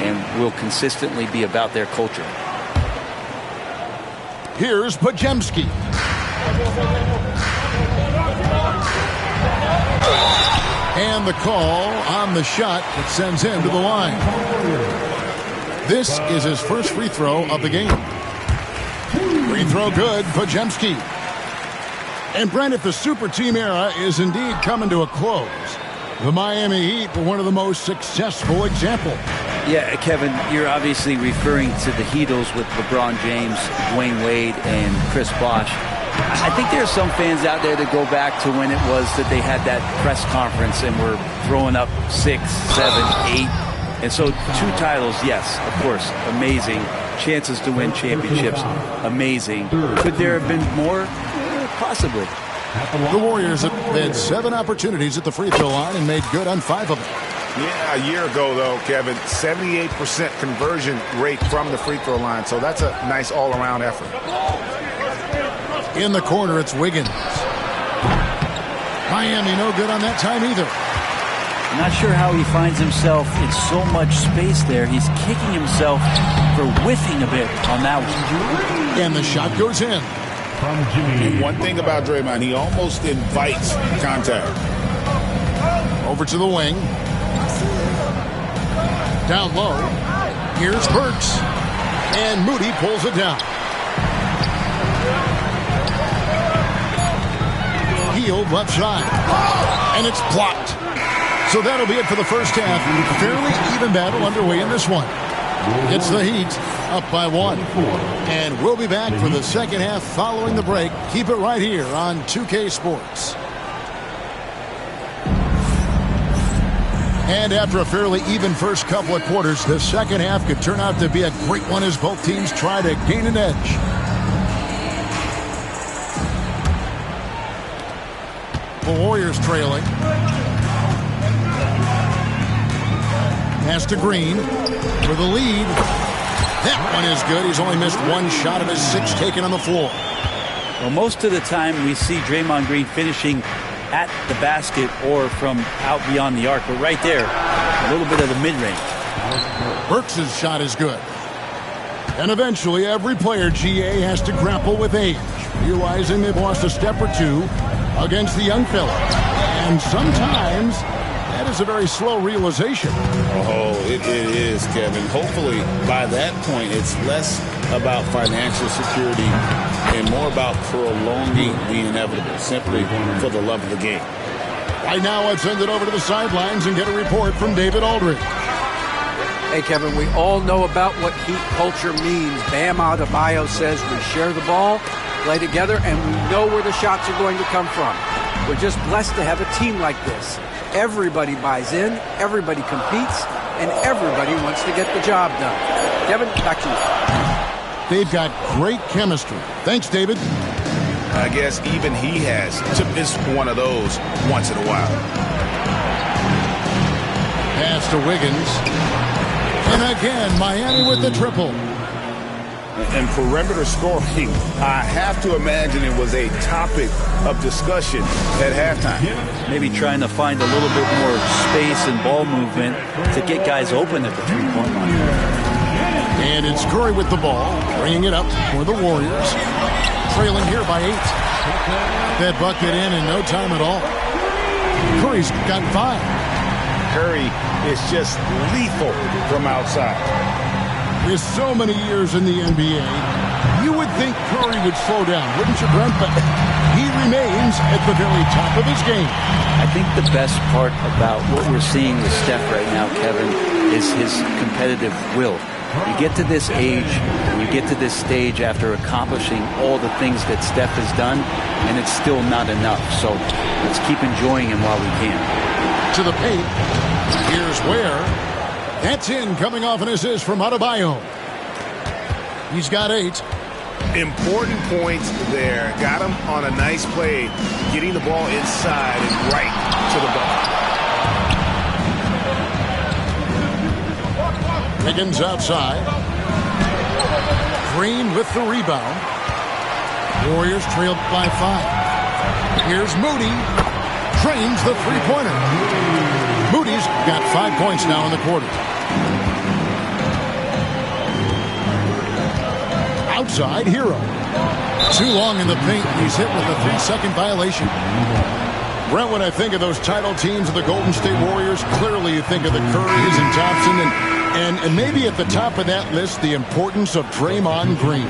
S6: and will consistently be about their culture.
S1: Here's Podziemski. And the call on the shot that sends him to the line. This is his first free throw of the game. Free throw good, Podziemski. And Brent, if the super team era is indeed coming to a close, the Miami Heat were one of the most successful examples.
S6: Yeah, Kevin, you're obviously referring to the Heatles with LeBron James, Dwayne Wade, and Chris Bosh. I think there are some fans out there that go back to when it was that they had that press conference and were throwing up 6, 7, 8. And so 2 titles, yes, of course, amazing. Chances to win championships, amazing. Could there have been more? Possibly.
S1: The Warriors have had 7 opportunities at the free throw line and made good on 5 of them.
S2: Yeah, a year ago, though, Kevin, 78% conversion rate from the free throw line. So that's a nice all-around effort.
S1: In the corner, it's Wiggins. Miami no good on that time either.
S6: I'm not sure how he finds himself in so much space there. He's kicking himself for whiffing a bit on that one.
S1: And the shot goes in.
S2: And one thing about Draymond, he almost invites contact.
S1: Over to the wing. Down low. Here's Burks. And Moody pulls it down. Hield left side. And it's blocked. So that'll be it for the first half. Fairly even battle underway in this one. It's the Heat up by 1. And we'll be back for the second half following the break. Keep it right here on 2K Sports. And after a fairly even first couple of quarters, the second half could turn out to be a great one as both teams try to gain an edge. The Warriors trailing. Pass to Green for the lead. That one is good. He's only missed 1 shot of his 6 taken on the floor.
S6: Well, most of the time we see Draymond Green finishing at the basket or from out beyond the arc. But right there, a little bit of the mid-range.
S1: Burks' shot is good. And eventually every player, GA, has to grapple with age, realizing they've lost a step or 2 against the young fella. And sometimes that is a very slow realization.
S2: Oh, it is, Kevin. Hopefully, by that point, it's less about financial security and more about prolonging the inevitable, simply for the love of the game.
S1: Right now, let's send it over to the sidelines and get a report from David Aldridge.
S4: Hey, Kevin, we all know about what Heat culture means. Bam Adebayo says we share the ball, play together, and we know where the shots are going to come from. We're just blessed to have a team like this. Everybody buys in, everybody competes, and everybody wants to get the job done. Kevin, back to you.
S1: They've got great chemistry. Thanks, David.
S2: I guess even he has to miss one of those once in a while.
S1: Pass to Wiggins. And again, Miami with the triple.
S2: And perimeter scoring, I have to imagine it was a topic of discussion at halftime.
S6: Maybe trying to find a little bit more space and ball movement to get guys open at the three-point line.
S1: And it's Curry with the ball, bringing it up for the Warriors. Trailing here by 8. That bucket in no time at all. Curry's got 5.
S2: Curry is just lethal from outside.
S1: With so many years in the NBA, you would think Curry would slow down, wouldn't you, Brent? But he remains at the very top of his game.
S6: I think the best part about what we're seeing with Steph right now, Kevin, is his competitive will. You get to this age, you get to this stage after accomplishing all the things that Steph has done, and it's still not enough. So let's keep enjoying him while we can.
S1: To the paint. Here's Ware. That's in, coming off an assist from Adebayo. He's got 8.
S5: Important points there. Got him on a nice play, getting the ball inside and right to the ball.
S1: Higgins outside. Green with the rebound. Warriors trailed by 5. Here's Moody. Drains the three-pointer. Moody's got 5 points now in the quarter. Outside, Hero. Too long in the paint. He's hit with a 3-second violation. Brent, when I think of those title teams of the Golden State Warriors, clearly you think of the Currys and Thompson and maybe at the top of that list, the importance of Draymond Green.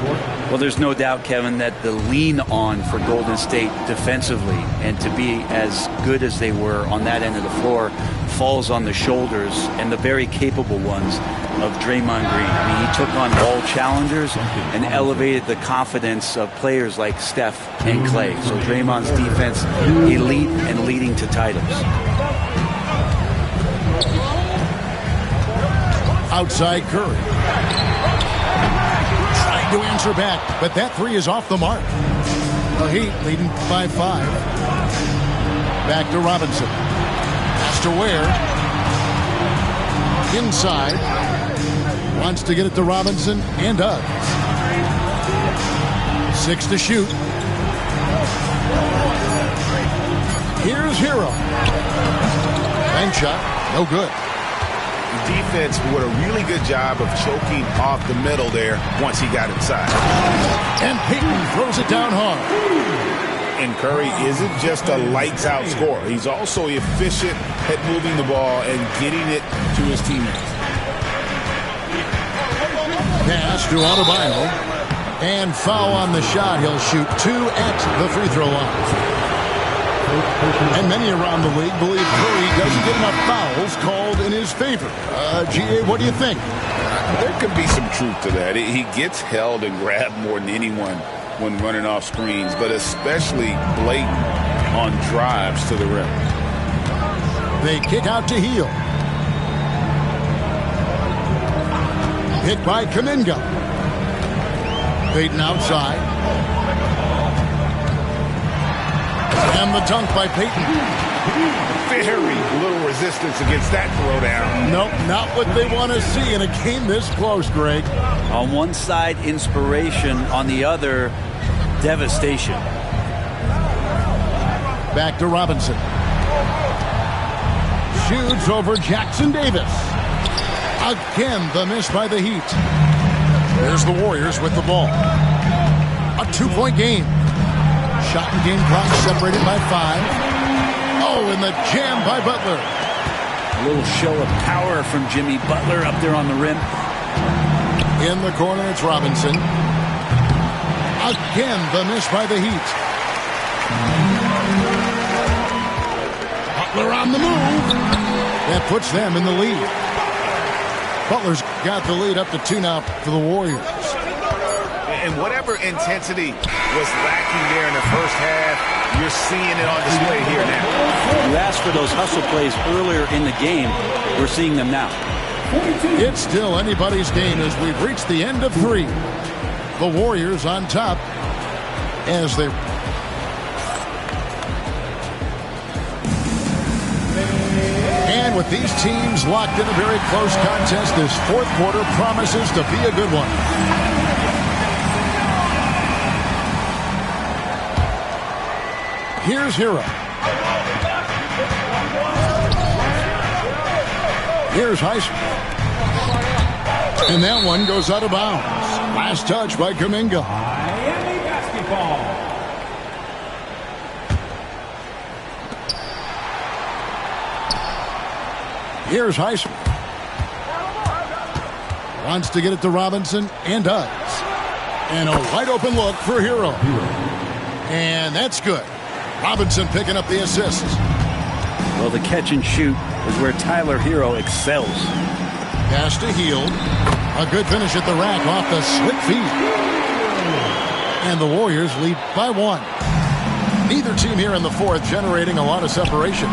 S6: Well, there's no doubt, Kevin, that the lean on for Golden State defensively and to be as good as they were on that end of the floor falls on the shoulders and the very capable ones of Draymond Green. I mean, he took on all challengers and elevated the confidence of players like Steph and Clay. So Draymond's defense, elite and leading to titles.
S1: Outside Curry. Trying to answer back, but that 3 is off the mark. The Heat leading by 5. Back to Robinson. Pass to Ware. Inside. Wants to get it to Robinson and does. 6 to shoot. Here's Hero. Bank shot. No good.
S5: Defense did a really good job of choking off the middle there once he got inside.
S1: And Payton throws it down hard.
S5: And Curry isn't just a lights-out scorer. He's also efficient at moving the ball and getting it to his teammates.
S1: Pass to Adebayo. And foul on the shot. He'll shoot 2 at the free throw line. And many around the league believe Curry doesn't get enough fouls called in his favor. G.A., what do you think?
S2: There could be some truth to that. He gets held and grabbed more than anyone when running off screens, but especially blatant on drives to the rim.
S1: They kick out to Hield. Hit by Kuminga. Payton outside. And the dunk by Payton.
S5: Very little resistance against that throwdown.
S1: Nope, not what they want to see in a game this close, Greg.
S6: On one side, inspiration. On the other, devastation.
S1: Back to Robinson. Shoots over Jackson Davis. Again, the miss by the Heat. There's the Warriors with the ball. A 2-point game. Shot and game clock separated by 5. Oh, and the jam by Butler.
S6: A little show of power from Jimmy Butler up there on the rim.
S1: In the corner, it's Robinson. Again, the miss by the Heat. Butler on the move. That puts them in the lead. Butler's got the lead up to 2 now for the Warriors.
S5: And whatever intensity was lacking there in the first half, you're seeing it on display here now.
S6: You asked for those hustle plays earlier in the game. We're seeing them now.
S1: It's still anybody's game as we've reached the end of 3. The Warriors on top as they... And with these teams locked in a very close contest, this 4th quarter promises to be a good one. Here's Hero. Here's Heisman. And that one goes out of bounds. Last touch by Kuminga.
S7: Miami basketball.
S1: Here's Heisman. Wants to get it to Robinson and does. And a wide open look for Hero. And that's good. Robinson picking up the assist.
S6: Well, the catch and shoot is where Tyler Hero excels.
S1: Pass to Hield. A good finish at the rack off the slick feet. And the Warriors lead by 1. Neither team here in the 4th generating a lot of separation.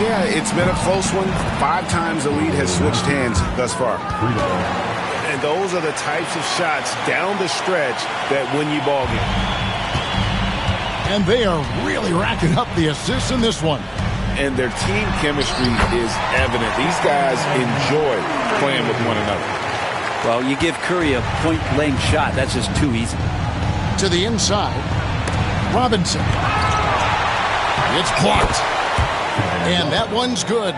S5: Yeah, it's been a close one. 5 times the lead has switched hands thus far. And those are the types of shots down the stretch that win you ball games.
S1: And they are really racking up the assists in this one.
S2: And their team chemistry is evident. These guys enjoy playing with one another.
S6: Well, you give Curry a point-blank shot. That's just too easy.
S1: To the inside. Robinson. It's blocked. And that one's good.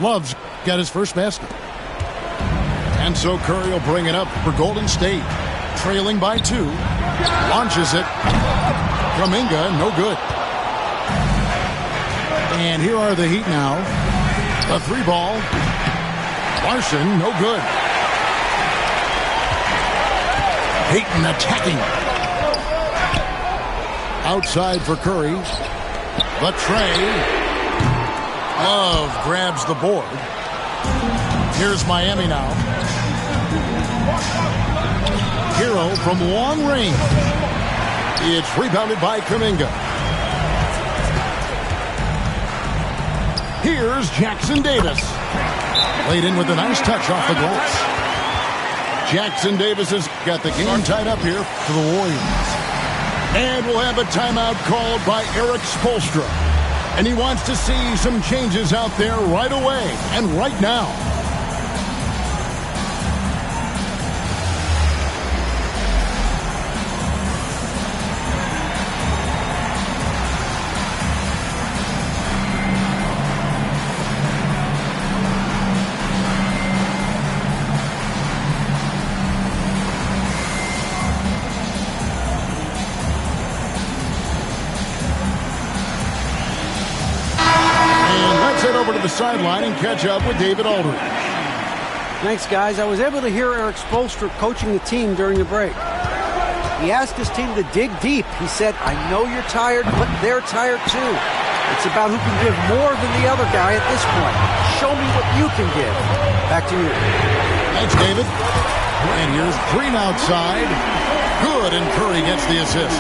S1: Love's got his first basket. And so Curry will bring it up for Golden State. Trailing by 2. Launches it. Kuminga, no good. And here are the Heat now. The 3-ball. Larson, no good. Payton attacking. Outside for Curry. The tray. Love grabs the board. Here's Miami now. Hero from long range. It's rebounded by Kuminga. Here's Jackson Davis. Laid in with a nice touch off the glass. Jackson Davis has got the game tied up here for the Warriors. And we'll have a timeout called by Erik Spoelstra. And he wants to see some changes out there right away and right now. Over to the sideline and catch up with David Aldridge.
S8: Thanks, guys. I was able to hear Erik Spoelstra coaching the team during the break. He asked his team to dig deep. He said, I know you're tired, but they're tired too. It's about who can give more than the other guy at this point. Show me what you can give. Back to you.
S1: Thanks, David. And here's Green outside. Good, and Curry gets the assist.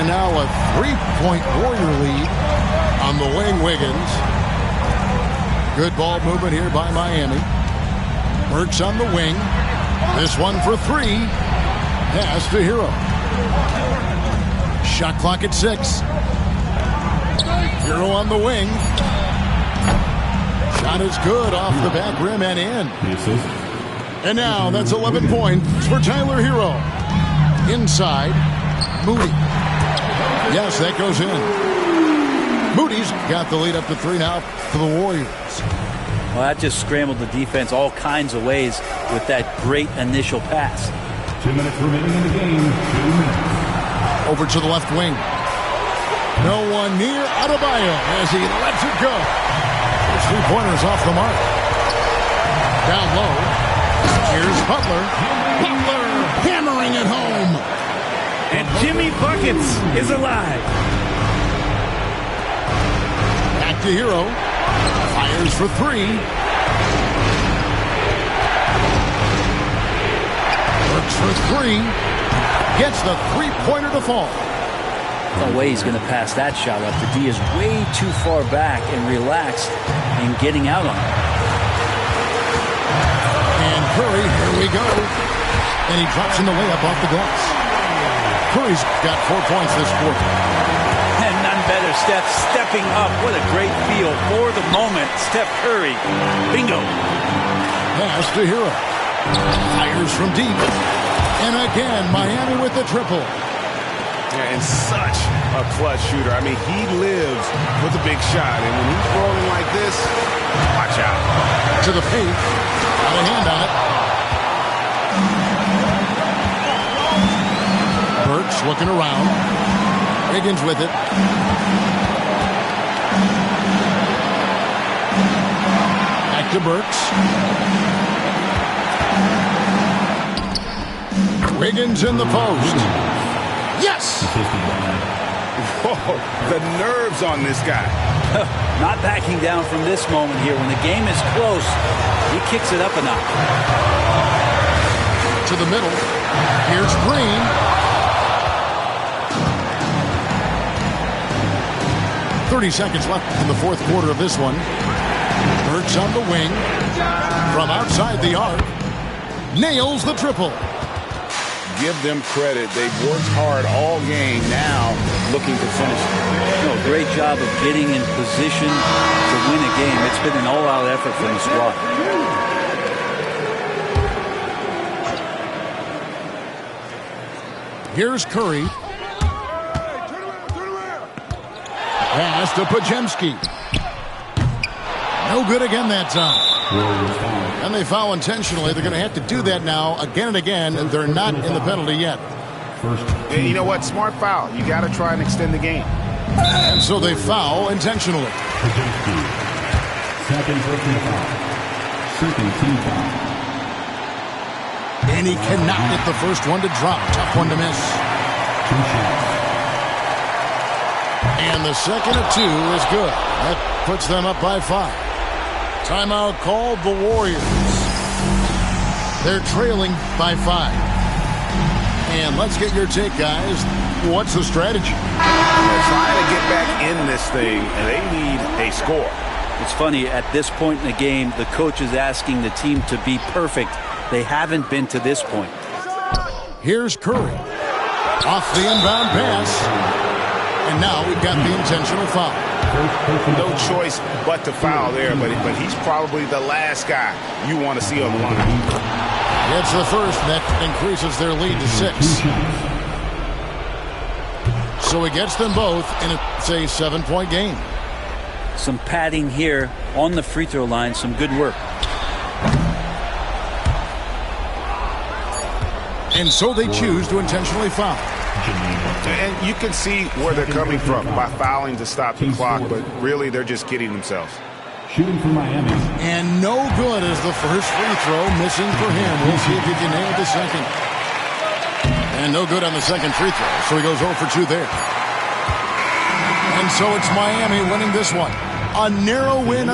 S1: And now a 3-point Warrior lead on the wing. Wiggins. Good ball movement here by Miami. Burks on the wing. This one for 3. Pass to Hero. Shot clock at 6. Hero on the wing. Shot is good off the back rim and in. And now that's 11 points for Tyler Hero. Inside. Moody. Yes, that goes in. Moody's got the lead up to 3 now for the Warriors.
S6: Well, that just scrambled the defense all kinds of ways with that great initial pass.
S7: 2 minutes remaining in the game. 2 minutes.
S1: Over to the left wing. No one near Adebayo as he lets it go. His 3-pointers off the mark. Down low. Here's Butler. Butler hammering it home.
S9: And Jimmy Buckets is alive.
S1: Back to Hero. Fires for 3. Works for 3. Gets the 3-pointer to fall.
S6: No way he's going to pass that shot up. The D is way too far back and relaxed in getting out on it.
S1: And Curry, here we go. And he drops in the layup off the glass. Curry's got 4 points this quarter.
S6: And none better, Steph stepping up. What a great feel for the moment. Steph Curry. Bingo.
S1: Pass to Hero. Fires from deep. And again, Miami with the triple.
S5: Yeah, and such a clutch shooter. I mean, he lives for the big shot. And when he's rolling like this, watch out.
S1: To the paint. Got a hand on it. Burks looking around. Wiggins with it. Back to Burks. Wiggins in the post. Yes!
S5: Whoa, the nerves on this guy.
S6: Not backing down from this moment here. When the game is close, he kicks it up a notch.
S1: To the middle. Here's Green. 30 seconds left in the fourth quarter of this one. Roberts on the wing. From outside the arc. Nails the triple.
S2: Give them credit. They've worked hard all game, now looking to finish.
S6: Great job of getting in position to win a game. It's been an all-out effort from the squad.
S1: Here's Curry. Pass to Podziemski. No good again that time. And they foul intentionally. They're going to have to do that now again and again, and they're not in the penalty yet.
S5: And you know what? Smart foul. You got to try and extend the game.
S1: And so they foul intentionally.
S7: Second personal foul. Second team foul.
S1: And he cannot get the first one to drop. Tough one to miss.
S7: 2 shots.
S1: And the second of 2 is good. That puts them up by 5. Timeout called the Warriors. They're trailing by 5. And let's get your take, guys. What's the strategy?
S5: They're trying to get back in this thing, and they need a score.
S6: It's funny, at this point in the game, the coach is asking the team to be perfect. They haven't been to this point.
S1: Here's Curry. Off the inbound pass. And now we've got the intentional foul.
S5: No choice but to foul there, but he's probably the last guy you want to see on the line.
S1: It's the first that increases their lead to 6. So he gets them both in a 7-point game.
S6: Some padding here on the free throw line. Some good work.
S1: And so they choose to intentionally foul.
S5: And you can see where they're coming from by fouling to stop the clock, but really they're just kidding themselves.
S7: Shooting for Miami.
S1: And no good as the first free throw, missing for him. We'll see if he can nail the second. And no good on the second free throw, so he goes 0 for 2 there. And so it's Miami winning this one. A narrow win